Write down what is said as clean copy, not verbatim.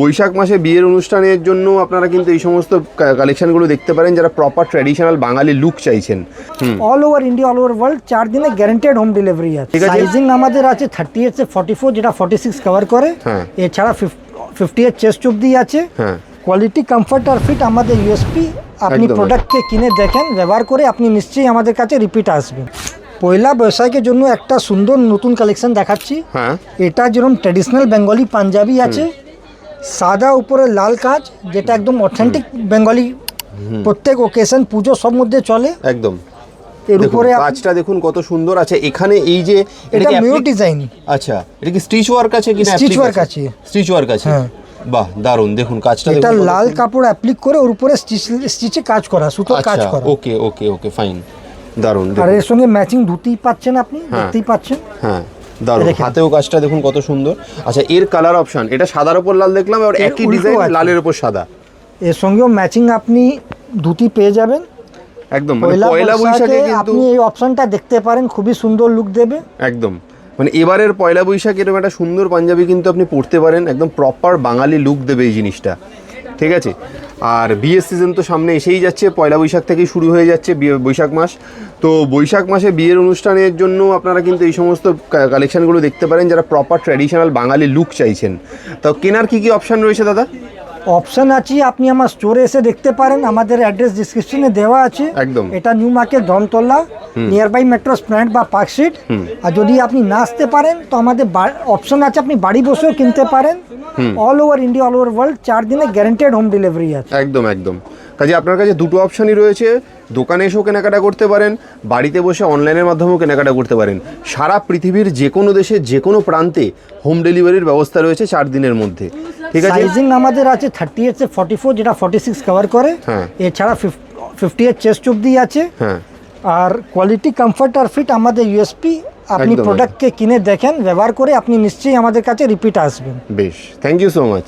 বৈশাখ মাসে বিয়ের অনুষ্ঠানের জন্য আপনারা কিন্তু এই সমস্ত কালেকশনগুলো দেখতে পারেন যারা প্রপার ট্র্যাডিশনাল বাঙালি লুক চাইছেন। All over India, all over world 4 দিনে গ্যারান্টেড হোম ডেলিভারি আছে। সাইজিং আমাদের আছে 38 থেকে 44, যেটা 46 কভার করে। এছাড়া 58 চেস্ট অবধি আছে। কোয়ালিটি, কমফর্ট আর ফিট আমাদের ইউএসপি। আপনি প্রোডাক্টকে কিনে দেখেন, ব্যবহার করে আপনি নিশ্চয়ই আমাদের কাছে রিপিট আসবেন। পয়লা বৈশাখের জন্য একটা সুন্দর নতুন কালেকশন দেখাচ্ছি। এটা যেরকম ট্র্যাডিশনাল বেঙ্গলি পাঞ্জাবি আছে, সাদা উপরে লাল কাজ, যেটা একদম অথেন্টিক বেঙ্গলি, প্রত্যেক ওকেশন পুজো সব মধ্যে চলে একদম। এর উপরে কাজটা দেখুন কত সুন্দর আছে। এখানে এই যে এটা মিউট ডিজাইন। আচ্ছা, এটা কি স্টিচ ওয়ার্ক আছে কি না? স্টিচ ওয়ার্ক আছে। স্টিচ ওয়ার্ক আছে, বাহ দারুন। দেখুন কাজটা, এটা লাল কাপড় অ্যাপ্লিক করে ওর উপরে স্টিচে কাজ করা, সুতো কাজ করা। ওকে ওকে ওকে, ফাইন, দারুন। আর এর সঙ্গে ম্যাচিং ধুতি পাচ্ছেন, আপনি দেখতেই পাচ্ছেন। হ্যাঁ, দারুন। হাতেও কাজটা দেখুন কত সুন্দর। আচ্ছা, এর কালার অপশন, এটা সাদার উপর লাল দেখলাম, আর একই ডিজাইন লালের উপর সাদা। এর সঙ্গেও ম্যাচিং আপনি ধুতি পেয়ে যাবেন একদম। মানে পয়লা বৈশাখে কিন্তু আপনি এই অপশনটা দেখতে পারেন, খুবই সুন্দর লুক দেবে একদম। মানে এবারের পয়লা বৈশাখ এরকম একটা সুন্দর পাঞ্জাবি কিন্তু আপনি পরতে পারেন, একদম প্রপার বাঙালি লুক দেবে এই জিনিসটা, ঠিক আছে। আর বিয়ের সিজন তো সামনে এসেই যাচ্ছে, পয়লা বৈশাখ থেকেই শুরু হয়ে যাচ্ছে বৈশাখ মাস। তো বৈশাখ মাসে বিয়ের অনুষ্ঠানের জন্য আপনারা কিন্তু এই সমস্ত কালেকশানগুলো দেখতে পারেন যারা প্রপার ট্র্যাডিশনাল বাঙালি লুক চাইছেন। তো কেনার কী কী অপশান রয়েছে দাদা? অপশন আছে, আপনি আমার স্টোরে এসে দেখতে পারেন, আমাদের অ্যাড্রেস ডিসক্রিপশনে দেওয়া আছে। একদম। এটা New Market Dharmatala, near by metro stand বা পার্কস্ট্রিট। আর যদি আপনি না আসতে পারেন তো আমাদের অপশন আছে, আপনি বাড়ি বসেও কিনতে পারেন। All over India, all over world 4 দিনে গ্যারান্টেড হোম ডেলিভারি আছে। একদম একদম। কাজে আপনার কাছে দুটো অপশানই রয়েছে, দোকানে এসেও কেনাকাটা করতে পারেন, বাড়িতে বসে অনলাইনের মাধ্যমেও কেনাকাটা করতে পারেন। সারা পৃথিবীর যে কোনো দেশে যে কোনো প্রান্তে হোম ডেলিভারির ব্যবস্থা রয়েছে 4 দিনের মধ্যে, ঠিক আছে। সাইজিং আমাদের আছে 38 থেকে 44, যেটা 46 কভার করে। এছাড়া 58 চেস্ট অবধি আছে। আর কোয়ালিটি, কমফর্ট আর ফিট আমাদের ইউএসপি। আপনি প্রোডাক্টকে কিনে দেখেন, ব্যবহার করে আপনি নিশ্চয়ই আমাদের কাছে রিপিট আসবেন। বেশ, থ্যাংক ইউ সো মাচ।